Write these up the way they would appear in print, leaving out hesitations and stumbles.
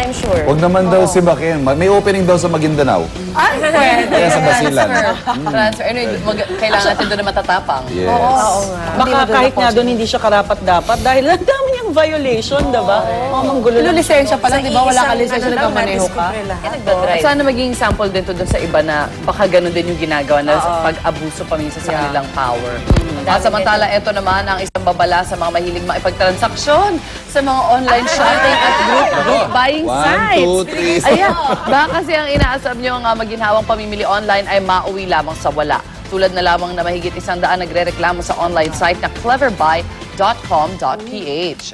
I'm sure. Huwag naman daw si Bakin. May opening daw sa Maguindanao. Ay, pwede. Kaya sa Basilan. Transfer. Anyway, kailangan natin doon na matatapang. Yes. Oo nga. Baka kahit nga doon hindi siya karapat-dapat dahil ang dami niyang violation, diba? Manggulo Pero lang. lisensya pa lang, di ba? Wala ka lisensya, Ano lang, nagmamaneho ka. na-discover lahat. At sana maging sample din to doon sa iba na baka ganun din yung ginagawa na pag-abuso pa minsan sa kanilang power. Samantala, ito naman ang isang babala sa mga mahilig makipagtransaksyon sa mga online shopping at group buying 1, sites. 2, 3. Ayan, baka kasi ang inaasam nyo ang maginhawang pamimili online ay mauwi lamang sa wala. Tulad na lamang na mahigit 100 nagre-reklamo sa online site na cleverbuy.com.ph.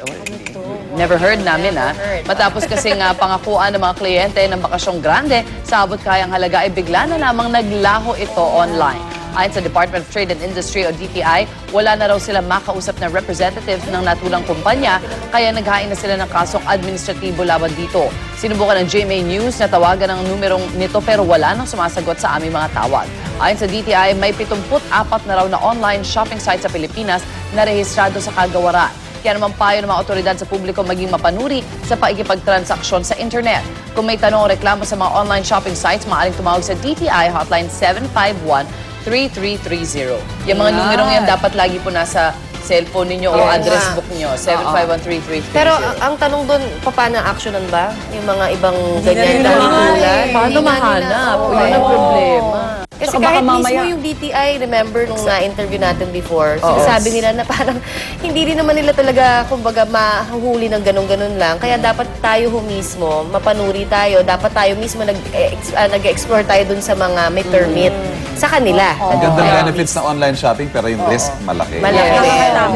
Never heard namin, ha? Matapos kasi nga pangakuan ng mga kliyente ng bakasyong grande, sa abot kayang halaga ay bigla na lamang naglaho ito online. Ayon sa Department of Trade and Industry o DTI, wala na raw sila makausap na representative ng natulang kumpanya, kaya naghain na sila ng kasong administratibo laban dito. Sinubukan ng GMA News na tawagan ang numerong nito pero wala nang sumasagot sa aming mga tawag. Ayon sa DTI, may 74 na raw na online shopping site sa Pilipinas na rehistrado sa kagawaran. Kaya naman payo ng mga otoridad sa publiko maging mapanuri sa paikipagtransaksyon sa internet. Kung may tanong o reklamo sa mga online shopping sites, maaaring tumawag sa DTI hotline 751-3330. Yung mga numerong yan dapat lagi po nasa cellphone ninyo o address book nyo. 751-3330. Pero ang tanong doon, paano actionan ba? Yung mga ibang ganyan na hitulan? Paano mahanap? Yun ang problema. Kasi Saka kahit baka mismo mamaya- yung DTI, remember nung na-interview natin before, sinasabi nila na parang hindi rin naman nila talaga, kumbaga, mahuhuli ng ganun-ganun lang. Kaya dapat tayo mismo, mapanuri tayo, dapat tayo mismo nag-explore tayo dun sa mga may permit sa kanila. Ang ganda ng benefits ng online shopping pero yung risk malaki. Malaki.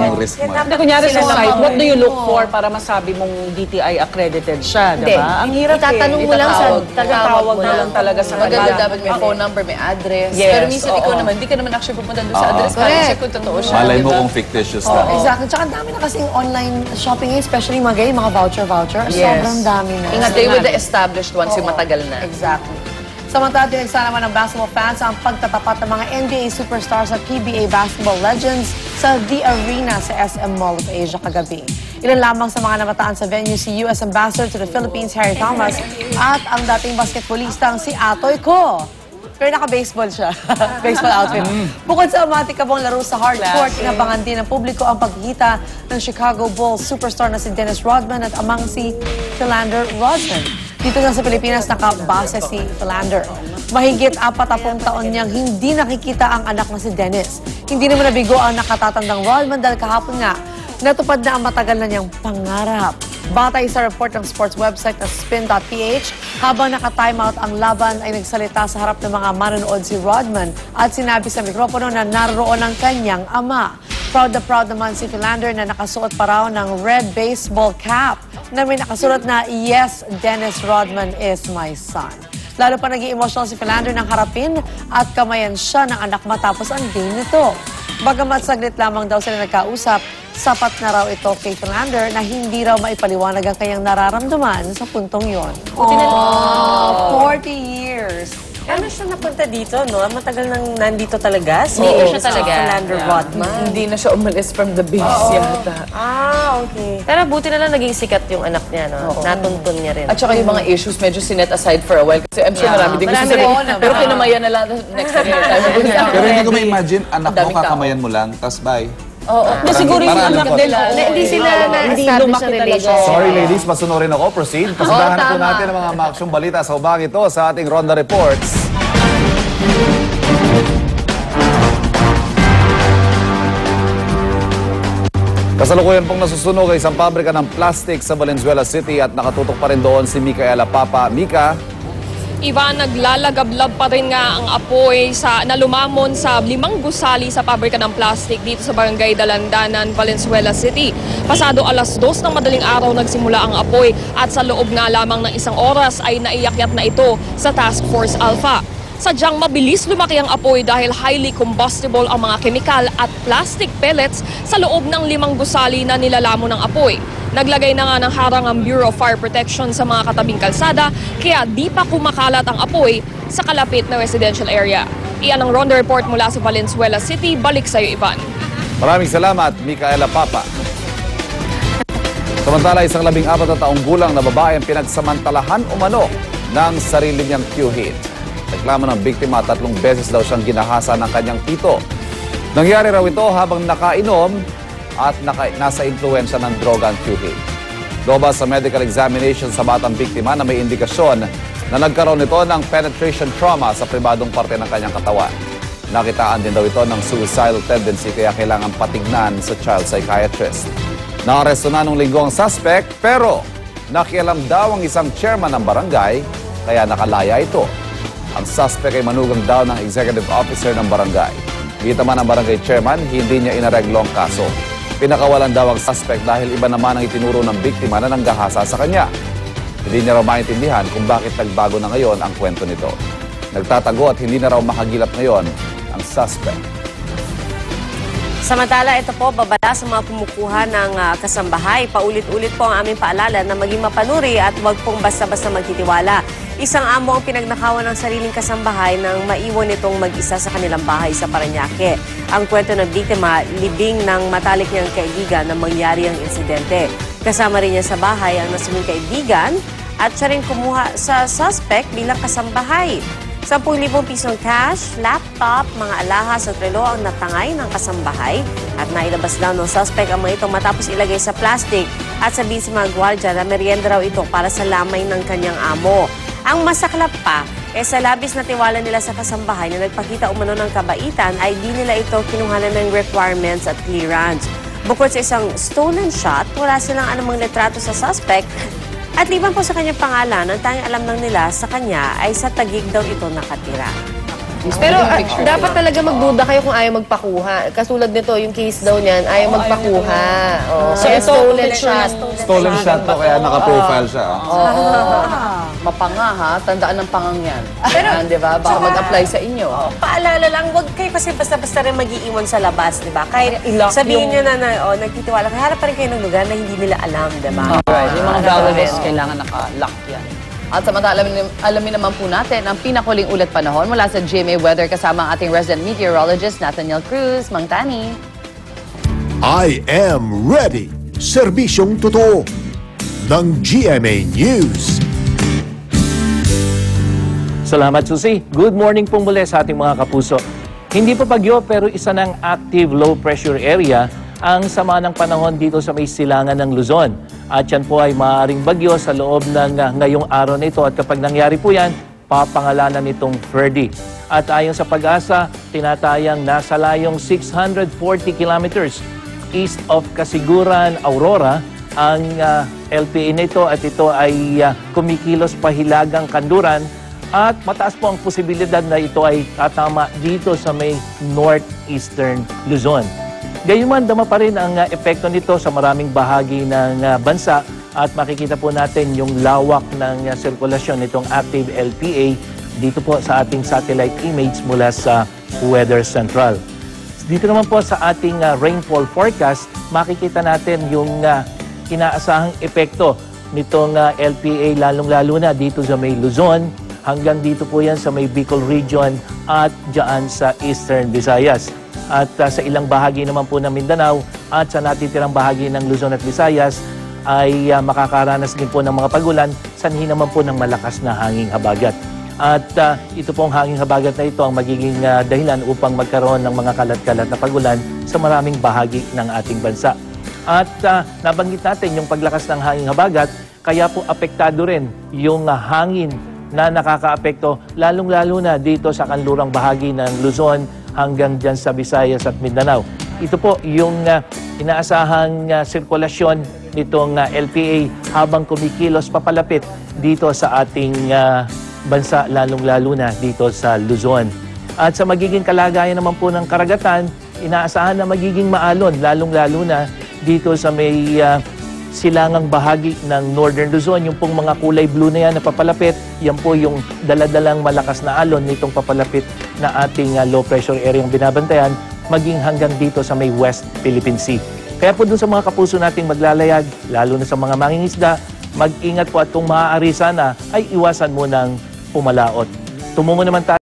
Yung risk malaki. Hindi, kunyari sa site, what do you look for para masabi mong DTI accredited siya, Hindi. diba? Ang hirap Itatanong mo lang sa tatawag mo lang talaga sa Maganda kanila. dapat may phone number, may address. Yes, Pero minsan ikaw naman, hindi ka naman actually pupunta doon sa address para Correct. check kung totoo siya. Malay mo diba? kung fictitious lang. Exactly. Tsaka ang dami na kasing online shopping, especially mga ganyan, mga voucher. Yes. Sobrang dami na. Stay with the established ones yung matagal na. Exactly. Samantala, dinagsa naman ng basketball fans ang pagtatapat ng mga NBA superstars at PBA basketball legends sa The Arena sa SM Mall of Asia kagabi. Ilan lamang sa mga namataan sa venue si U.S. Ambassador to the Philippines, Harry Thomas, at ang dating basketballistang si Atoy Ko. Pero naka-baseball siya. Baseball outfit. Bukod sa amatikabong laro sa hard court, inabangan din ng publiko ang pagkikita ng Chicago Bulls superstar na si Dennis Rodman at amang si Philander Rodman. Dito nga sa Pilipinas, nakabase si Philander. Mahigit 40 taon niyang hindi nakikita ang anak na si Dennis. Hindi naman nabigo ang nakatatandang Rodman dahil kahapon nga, natupad na ang matagal na niyang pangarap. Batay sa report ng sports website na spin.ph, habang naka-timeout ang laban ay nagsalita sa harap ng mga manonood si Rodman at sinabi sa mikropono na naroon ang kanyang ama. Proud naman si Philander na nakasuot pa raw ng red baseball cap na may nakasulat na, "Yes, Dennis Rodman is my son." Lalo pa naging emotional si Philander nang harapin at kamayan siya ng anak matapos ang game nito. Bagamat saglit lamang daw sila nagkausap, sapat na raw ito kay Philander na hindi raw maipaliwanag ang kanyang nararamdaman sa puntong yon. 40 years. Ano siya napunta dito, no? Matagal nang nandito talaga. Oo, siya talaga. Philander Rodman. Hindi na siya umalis from the base yata. Ah, okay. Pero buti na lang naging sikat yung anak niya, no? Natuntun niya rin. At saka yung mga issues medyo sinet aside for a while kasi I'm sure marami din gusto Marami sabihin. rin. Pero kinamayan na lang next year. Pero hindi ko ma-imagine, anak mo Daming tao. kakamayan mo lang, tas bye. Na siguro yung Parang anak likod. din. Hindi sila Hindi na-establish lumaki na talaga. relationship. Sorry ladies, masunurin ako. Proceed. Pasadahan po tama. natin ang mga maaksyong balita sa ubang ito sa ating Ronda Reports. Kasalukuyan pong nasusunog ay isang pabrika ng plastic sa Valenzuela City at nakatutok pa rin doon si Micaela Papa. Mika? Ivan, naglalagablab pa rin nga ang apoy na lumamon sa 5 gusali sa pabrika ng plastic dito sa Barangay Dalandanan, Valenzuela City. Pasado alas 2 ng madaling araw nagsimula ang apoy at sa loob nga lamang ng isang oras ay naiakyat na ito sa Task Force Alpha. Sadyang mabilis lumaki ang apoy dahil highly combustible ang mga kemikal at plastic pellets sa loob ng 5 gusali na nilalamon ng apoy. Naglagay na nga ng harang ang Bureau of Fire Protection sa mga katabing kalsada kaya di pa kumakalat ang apoy sa kalapit na residential area. Iyan ang Ronda Report mula sa Valenzuela City. Balik sa iyo, Ivan. Maraming salamat, Micaela Papa. Samantala, isang 14 na taong gulang na babae ang pinagsamantalahan umano ng sarili niyang Q-hit. Reklamo ng biktima, 3 beses daw siyang ginahasa ng kanyang tito. Nangyari raw ito habang nakainom at nasa impluensya ng droga ang Q-hit. Lobas sa medical examination sa batang biktima na may indikasyon na nagkaroon ito ng penetration trauma sa pribadong parte ng kanyang katawan. Nakitaan din daw ito ng suicidal tendency kaya kailangan patignan sa child psychiatrist. Naaresto na nung linggo ang suspect pero nakialam daw ang isang chairman ng barangay kaya nakalaya ito. Ang suspect ay manugang daw ng executive officer ng barangay. Kita man ang barangay chairman, hindi niya inareglo ang kaso. Pinakawalan daw ang suspect dahil iba naman ang itinuro ng biktima na nanggahasa sa kanya. Hindi niya raw maintindihan kung bakit nagbago na ngayon ang kwento nito. Nagtatago at hindi na raw makagilap ngayon ang suspect. Samantala, ito po, babala sa mga kumukuha ng kasambahay. Paulit-ulit po ang aming paalala na maging mapanuri at huwag pong basta-basta magtitiwala. Isang amo ang pinagnakawan ng sariling kasambahay nang maiwan itong mag-isa sa kanilang bahay sa Parañaque. Ang kwento ng biktima, libing ng matalik niyang kaibigan na mangyari ang insidente. Kasama rin niya sa bahay ang nasuming kaibigan at siya rin kumuha sa suspect bilang kasambahay. 10,000 pisong cash, laptop, mga alahas at relo ang natangay ng kasambahay at nailabas daw ng suspect ang mga ito matapos ilagay sa plastic at sabihin sa mga gwardya na merienda raw ito para sa lamay ng kanyang amo. Ang masaklap pa, sa labis na tiwala nila sa kasambahay na nagpakita umano ng kabaitan ay di nila ito kinuhanan ng requirements at clearance. Bukod sa isang stolen shot, wala silang anumang litrato sa suspect at liban po sa kanyang pangalan, ang tanging alam lang nila sa kanya ay sa Taguig daw ito nakatira. Pero dapat talaga magduda kayo kung ayaw magpakuha. Katulad nito, yung case daw niyan, ayaw magpakuha. So, stolen shot. Stolen shot to kaya naka-profile siya. Mapanga ha, tandaan ng pangang yan. Pero, di ba? Baka mag-apply sa inyo. Paalala lang, huwag kayo kasi basta-basta rin mag-iiwan sa labas, di ba? Kahit sabihin nyo na nagtitiwala, kaya harap pa rin kayo ng lugar na hindi nila alam, di ba? Right. Yung mga valuables, kailangan naka-lock yan. At samantala, alamin naman po natin ang pinakuling ulat panahon mula sa GMA Weather kasama ang ating resident meteorologist Nathaniel Cruz. Mang Tani. I am ready. Serbisyong totoo ng GMA News. Salamat, Susie. Good morning po muli sa ating mga kapuso. Hindi pa bagyo pero isa ng active low pressure area ang sama ng panahon dito sa may silangan ng Luzon. At yan po ay maaaring bagyo sa loob ng ngayong araw na ito. At kapag nangyari po yan, papangalanan itong Ferdy. At ayon sa Pag-asa, tinatayang nasa layong 640 kilometers east of Kasiguran, Aurora, ang LPA nito at ito ay kumikilos pahilagang kanluran at mataas po ang posibilidad na ito ay tatama dito sa may northeastern Luzon. Gayunman, dama pa rin ang epekto nito sa maraming bahagi ng bansa at makikita po natin yung lawak ng sirkulasyon nitong active LPA dito po sa ating satellite image mula sa Weather Central. Dito naman po sa ating rainfall forecast, makikita natin yung inaasahang epekto nitong LPA lalong-lalo na dito sa may Luzon, hanggang dito po yan sa may Bicol region at dyan sa Eastern Visayas. At sa ilang bahagi naman po ng Mindanao at sa natitirang bahagi ng Luzon at Visayas ay makakaranas din po ng mga pagulan, sanhi naman po ng malakas na hanging habagat. At ito pong hanging habagat na ito ang magiging dahilan upang magkaroon ng mga kalat-kalat na pagulan sa maraming bahagi ng ating bansa. At nabanggit natin yung paglakas ng hanging habagat, kaya po apektado rin yung hangin na nakakaapekto, lalong-lalo na dito sa kanlurang bahagi ng Luzon hanggang dyan sa Visayas at Mindanao. Ito po yung inaasahang sirkulasyon nitong LPA habang kumikilos papalapit dito sa ating bansa, lalong-lalo na dito sa Luzon. At sa magiging kalagayan naman po ng karagatan, inaasahan na magiging maalon, lalong-lalo na dito sa may silangang bahagi ng Northern Luzon. Yung pong mga kulay blue na yan na papalapit, yan po yung daladalang malakas na alon nitong papalapit na ating low pressure area yung binabantayan, maging hanggang dito sa may West Philippine Sea. Kaya po dun sa mga kapuso nating maglalayag, lalo na sa mga mangingisda, mag-ingat po at kung maaari sana ay iwasan mo ng pumalaot. Tumungo naman tayo